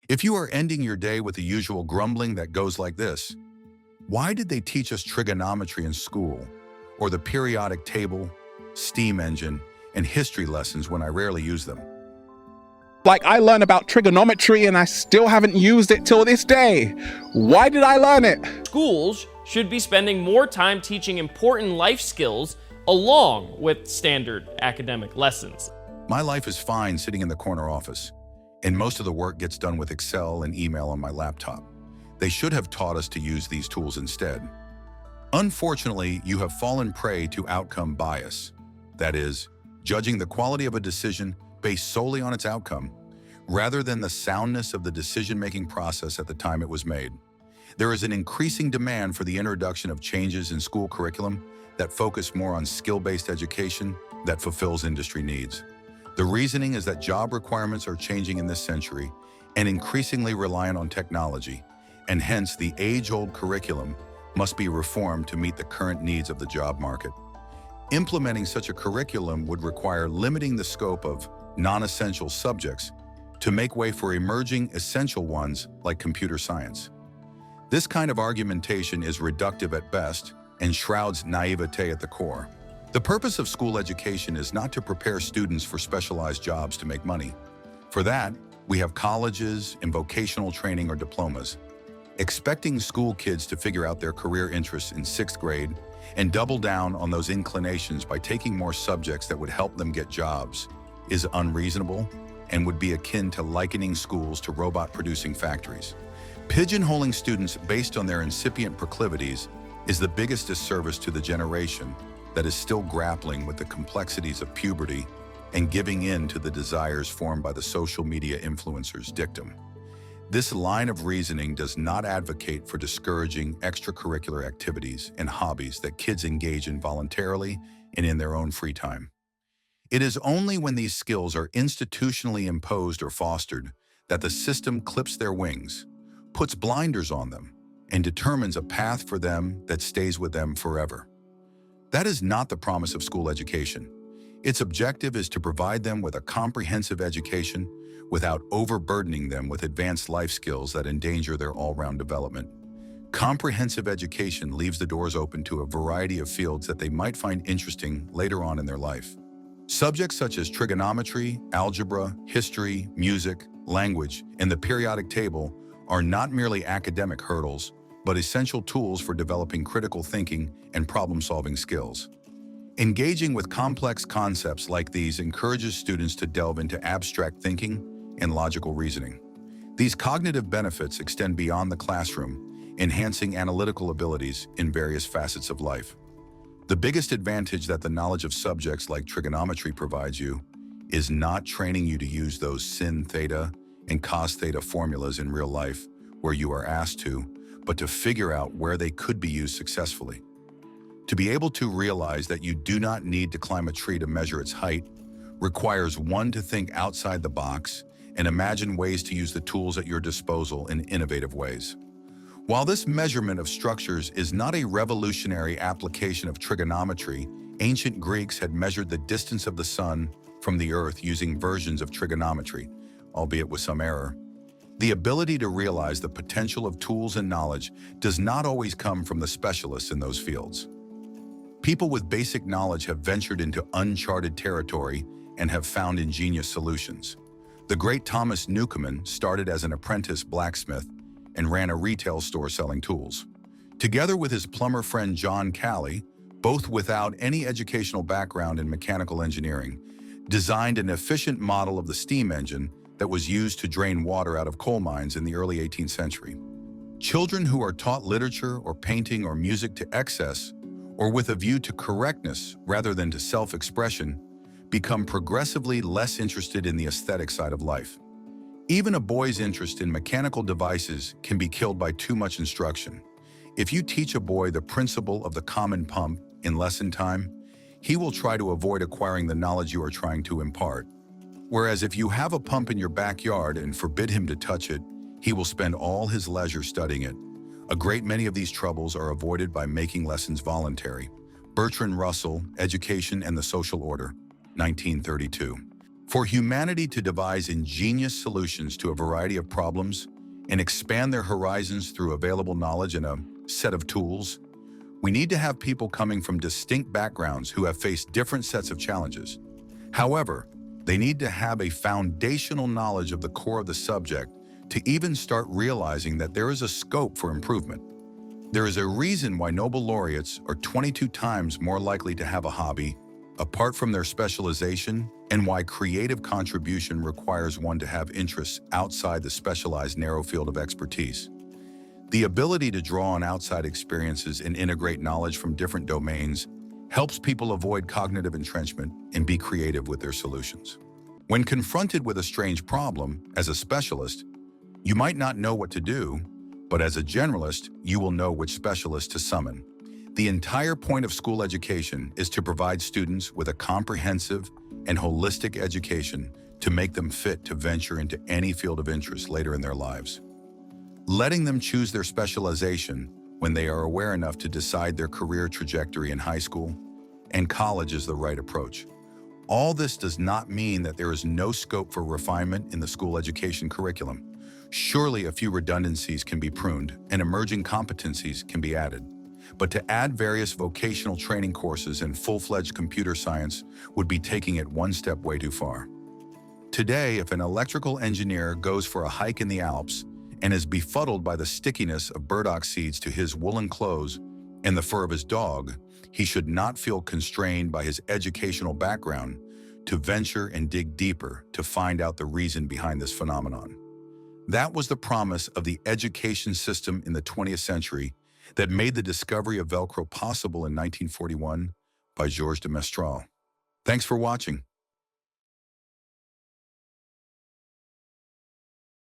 If you are ending your day with the usual grumbling that goes like this: why did they teach us trigonometry in school, or the periodic table, steam engine, and history lessons when I rarely use them? Like, I learned about trigonometry and I still haven't used it till this day. Why did I learn it? Schools should be spending more time teaching important life skills along with standard academic lessons. My life is fine sitting in the corner office, and most of the work gets done with Excel and email on my laptop. They should have taught us to use these tools instead. Unfortunately, you have fallen prey to outcome bias. That is, judging the quality of a decision based solely on its outcome, rather than the soundness of the decision-making process at the time it was made. There is an increasing demand for the introduction of changes in school curriculum that focus more on skill-based education that fulfills industry needs. The reasoning is that job requirements are changing in this century and increasingly reliant on technology, and hence the age-old curriculum must be reformed to meet the current needs of the job market. Implementing such a curriculum would require limiting the scope of non-essential subjects to make way for emerging essential ones like computer science. This kind of argumentation is reductive at best and shrouds naivete at the core. The purpose of school education is not to prepare students for specialized jobs to make money. For that, we have colleges and vocational training or diplomas. Expecting school kids to figure out their career interests in 6th grade and double down on those inclinations by taking more subjects that would help them get jobs is unreasonable and would be akin to likening schools to robot-producing factories. Pigeonholing students based on their incipient proclivities is the biggest disservice to the generation that is still grappling with the complexities of puberty and giving in to the desires formed by the social media influencers' dictum. This line of reasoning does not advocate for discouraging extracurricular activities and hobbies that kids engage in voluntarily and in their own free time. It is only when these skills are institutionally imposed or fostered that the system clips their wings, puts blinders on them, and determines a path for them that stays with them forever. That is not the promise of school education. Its objective is to provide them with a comprehensive education without overburdening them with advanced life skills that endanger their all-round development. Comprehensive education leaves the doors open to a variety of fields that they might find interesting later on in their life. Subjects such as trigonometry, algebra, history, music, language, and the periodic table are not merely academic hurdles, but essential tools for developing critical thinking and problem-solving skills. Engaging with complex concepts like these encourages students to delve into abstract thinking and logical reasoning. These cognitive benefits extend beyond the classroom, enhancing analytical abilities in various facets of life. The biggest advantage that the knowledge of subjects like trigonometry provides you is not training you to use those sin theta and cos theta formulas in real life where you are asked to, but to figure out where they could be used successfully. To be able to realize that you do not need to climb a tree to measure its height requires one to think outside the box and imagine ways to use the tools at your disposal in innovative ways. While this measurement of structures is not a revolutionary application of trigonometry, ancient Greeks had measured the distance of the sun from the earth using versions of trigonometry, albeit with some error. The ability to realize the potential of tools and knowledge does not always come from the specialists in those fields. People with basic knowledge have ventured into uncharted territory and have found ingenious solutions. The great Thomas Newcomen started as an apprentice blacksmith and ran a retail store selling tools. Together with his plumber friend John Calley, both without any educational background in mechanical engineering, designed an efficient model of the steam engine that was used to drain water out of coal mines in the early 18th century. Children who are taught literature or painting or music to excess, or with a view to correctness rather than to self-expression, become progressively less interested in the aesthetic side of life. Even a boy's interest in mechanical devices can be killed by too much instruction. If you teach a boy the principle of the common pump in lesson time, he will try to avoid acquiring the knowledge you are trying to impart. Whereas if you have a pump in your backyard and forbid him to touch it, he will spend all his leisure studying it. A great many of these troubles are avoided by making lessons voluntary. Bertrand Russell, Education and the Social Order, 1932. For humanity to devise ingenious solutions to a variety of problems and expand their horizons through available knowledge and a set of tools, we need to have people coming from distinct backgrounds who have faced different sets of challenges. However, they need to have a foundational knowledge of the core of the subject to even start realizing that there is a scope for improvement. There is a reason why Nobel laureates are 22 times more likely to have a hobby, apart from their specialization, and why creative contribution requires one to have interests outside the specialized narrow field of expertise. The ability to draw on outside experiences and integrate knowledge from different domains helps people avoid cognitive entrenchment and be creative with their solutions. When confronted with a strange problem, as a specialist, you might not know what to do, but as a generalist, you will know which specialist to summon. The entire point of school education is to provide students with a comprehensive and holistic education to make them fit to venture into any field of interest later in their lives. Letting them choose their specialization when they are aware enough to decide their career trajectory in high school and college is the right approach. All this does not mean that there is no scope for refinement in the school education curriculum. Surely a few redundancies can be pruned and emerging competencies can be added. But to add various vocational training courses and full-fledged computer science would be taking it one step way too far. Today, if an electrical engineer goes for a hike in the Alps and is befuddled by the stickiness of burdock seeds to his woolen clothes and the fur of his dog, he should not feel constrained by his educational background to venture and dig deeper to find out the reason behind this phenomenon. That was the promise of the education system in the 20th century that made the discovery of Velcro possible in 1941 by Georges de Mestral. Thanks for watching.